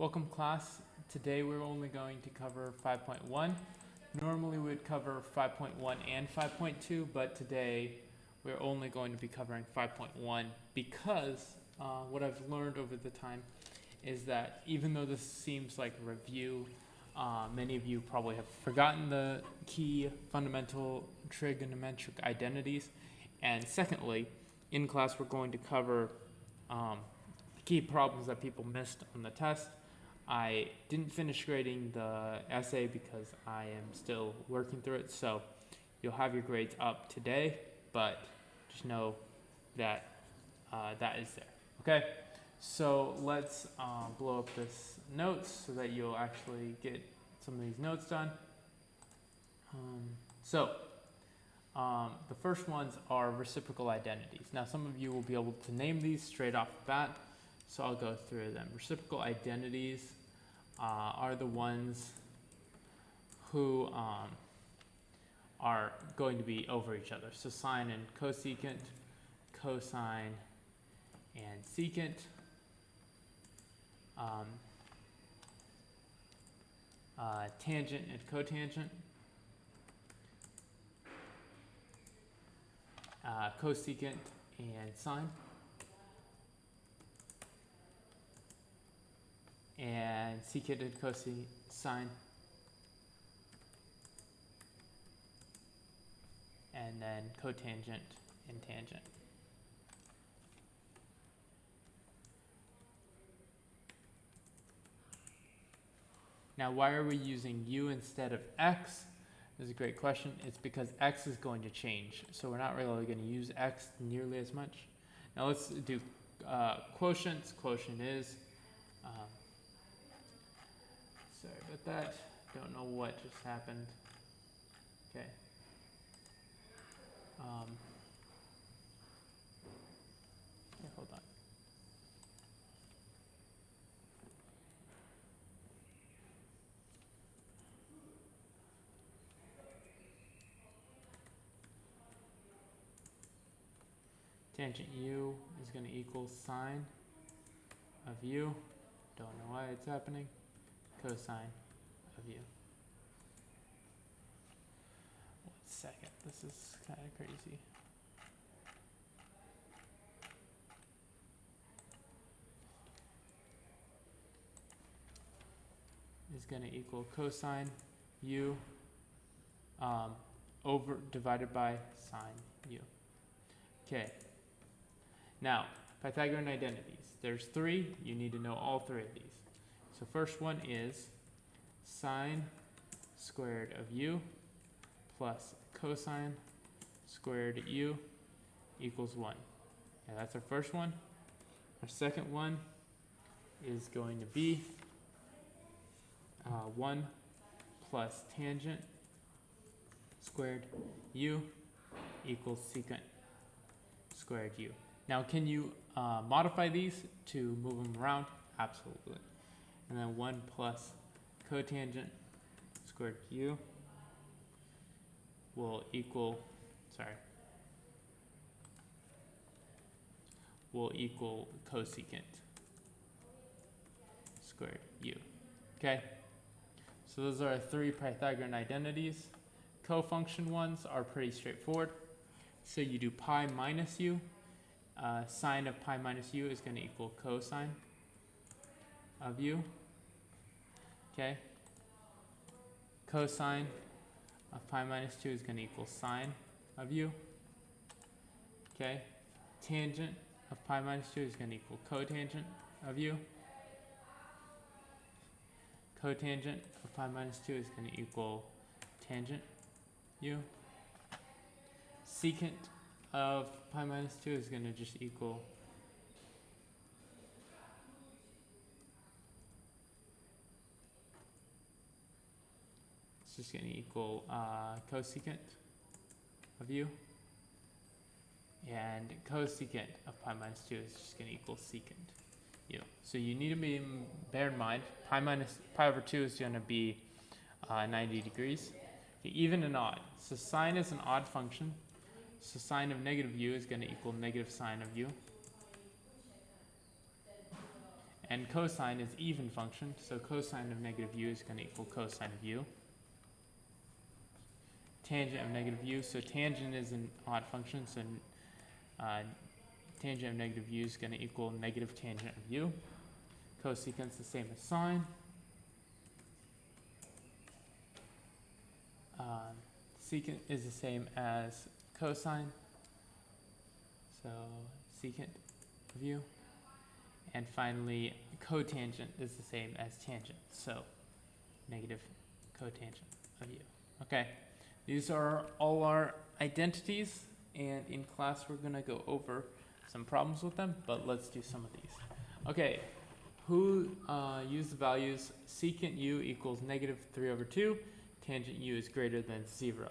Welcome class. Today we're only going to cover 5.1. Normally we would cover 5.1 and 5.2, but today we're only going to be covering 5.1 because what I've learned over the time is that even though this seems like a review, many of you probably have forgotten the key fundamental trigonometric identities. And secondly, in class we're going to cover key problems that people missed on the test. I didn't finish grading the essay because I am still working through it, so you'll have your grades up today, but just know that that is there. Okay, so let's blow up this notes so that you'll actually get some of these notes done. The first ones are reciprocal identities. Now some of you will be able to name these straight off the bat, so I'll go through them. Reciprocal identities are the ones who are going to be over each other. So sine and cosecant, cosine and secant, tangent and cotangent, cosecant and sine, and secant and cosine, and then cotangent and tangent. Now, why are we using u instead of x? This is a great question. It's because x is going to change, so we're not really going to use x nearly as much. Now let's do quotients. Quotient is, sorry about that, don't know what just happened. Okay. Hold on. Tangent u is going to equal sine of u. Don't know why it's happening. Cosine of u. One second. This is kind of crazy. Is going to equal cosine u divided by sine u. Okay. Now, Pythagorean identities. There's three. You need to know all three of these. So first one is sine squared of u plus cosine squared u equals 1. And that's our first one. Our second one is going to be 1 plus tangent squared u equals secant squared u. Now, can you modify these to move them around? Absolutely. And then 1 plus cotangent squared u will equal cosecant squared u. Okay? So those are our three Pythagorean identities. Cofunction ones are pretty straightforward. So you do pi minus u. Sine of pi minus u is going to equal cosine of u. Okay. Cosine of pi minus 2 is going to equal sine of u. Okay. Tangent of pi minus 2 is going to equal cotangent of u. Cotangent of pi minus 2 is going to equal tangent u. Secant of pi minus 2 is going to just equal cosecant of u, and cosecant of pi minus 2 is just going to equal secant u. So you need to bear in mind pi over 2 is going to be 90 degrees, even and odd. So sine is an odd function. So sine of negative u is going to equal negative sine of u. And cosine is even function, so cosine of negative u is going to equal cosine of u. Tangent of negative u, so tangent is an odd function, so tangent of negative u is going to equal negative tangent of u. Cosecant is the same as sine. Secant is the same as cosine, so secant of u. And finally, cotangent is the same as tangent, so negative cotangent of u. Okay, these are all our identities, and in class we're going to go over some problems with them, but let's do some of these. Okay, who use the values secant u equals negative 3 over 2, tangent u is greater than 0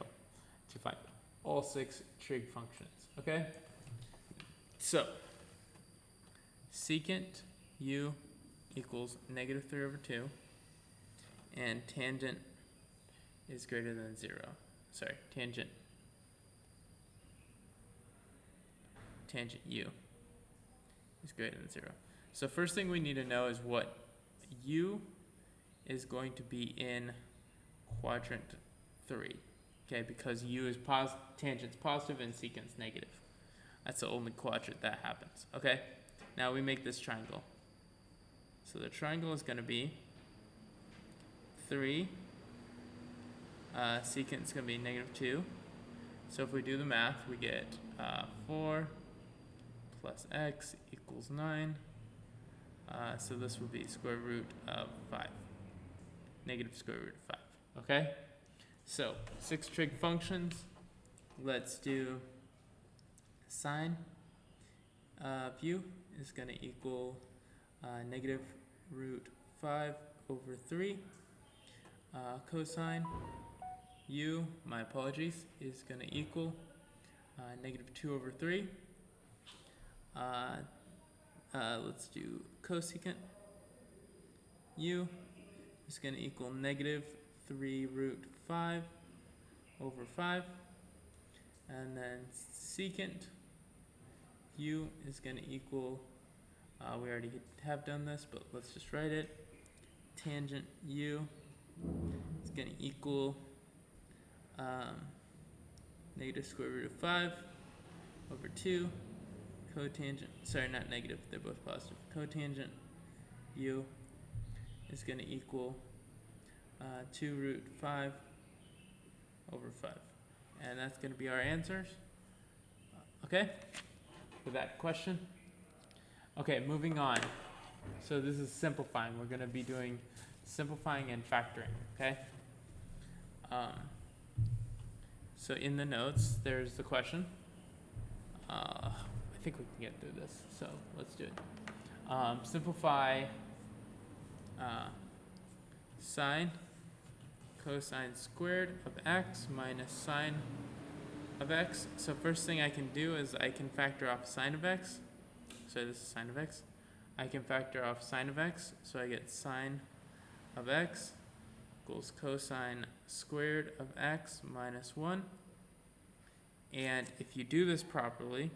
to find all 6 trig functions. Okay, so secant u equals negative 3 over 2, and tangent is greater than 0. Sorry, tangent u is greater than 0. So first thing we need to know is what u is going to be in quadrant 3. Okay, because u is tangent's positive and secant's negative. That's the only quadrant that happens. Okay, now we make this triangle. So the triangle is going to be 3. Secant is going to be negative 2. So if we do the math, we get 4 plus x equals 9. So this would be square root of 5. Negative square root of 5. Okay? So 6 trig functions. Let's do sine of u is going to equal negative root 5 over 3. Cosine u, my apologies, is going to equal negative 2 over 3. Let's do cosecant u is going to equal negative 3 root 5 over 5. And then secant u is going to equal, we already have done this, but let's just write it. Tangent u is going to equal negative square root of 5 over 2. Cotangent, sorry, not negative, they're both positive. Cotangent u is going to equal 2 root 5 over 5. And that's going to be our answers. Okay, for that question. Okay, moving on. So this is simplifying. We're going to be doing simplifying and factoring, okay? So in the notes, there's the question. I think we can get through this, so let's do it. Simplify sine cosine squared of x minus sine of x. So first thing I can do is I can factor off sine of x. So this is sine of x. I can factor off sine of x, so I get sine of x equals cosine squared of x minus 1. And if you do this properly,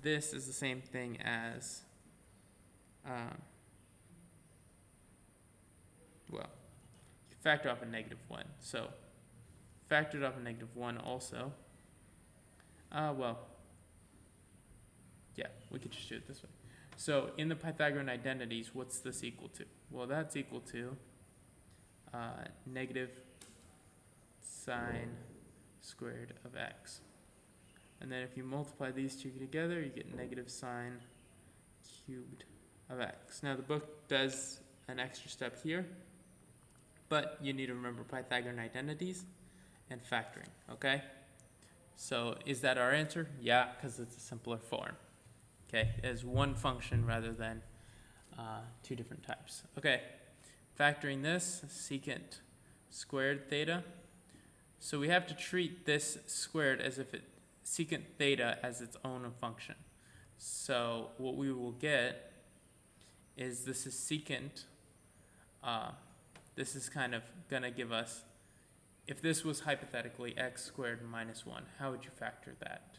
this is the same thing as, well, you factor off a negative 1. So factored off a negative 1 also. Well, yeah, we could just do it this way. So in the Pythagorean identities, what's this equal to? Well, that's equal to negative sine squared of x. And then if you multiply these two together, you get negative sine cubed of x. Now the book does an extra step here, but you need to remember Pythagorean identities and factoring, okay? So is that our answer? Yeah, because it's a simpler form. Okay, as one function rather than 2 different types. Okay, factoring this, secant squared theta. So we have to treat this squared as if it secant theta as its own function. So what we will get is this is secant. This is kind of going to give us, if this was hypothetically x squared minus 1, how would you factor that?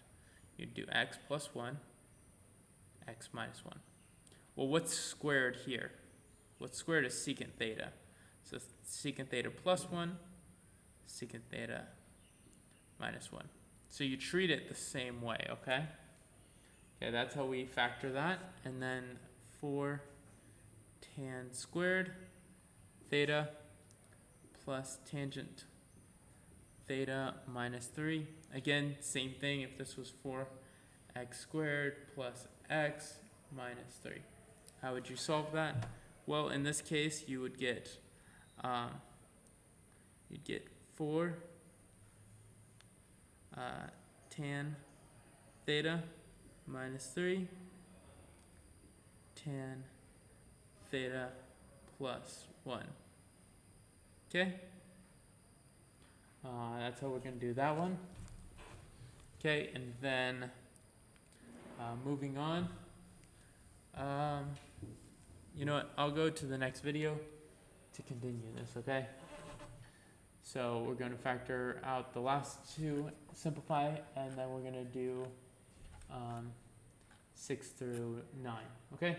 You'd do x plus 1, x minus 1. Well, what's squared here? What's squared is secant theta. So secant theta plus 1, secant theta minus 1. So you treat it the same way, okay? Okay, that's how we factor that. And then 4 tan squared theta plus tangent theta minus 3. Again, same thing if this was 4x squared plus x minus 3. How would you solve that? Well, in this case, you would get 4 tan theta minus 3 tan theta plus 1. Okay? That's how we're going to do that one. Okay, and then moving on. You know what? I'll go to the next video to continue this, okay? So we're going to factor out the last two, simplify, and then we're going to do 6 through 9, okay?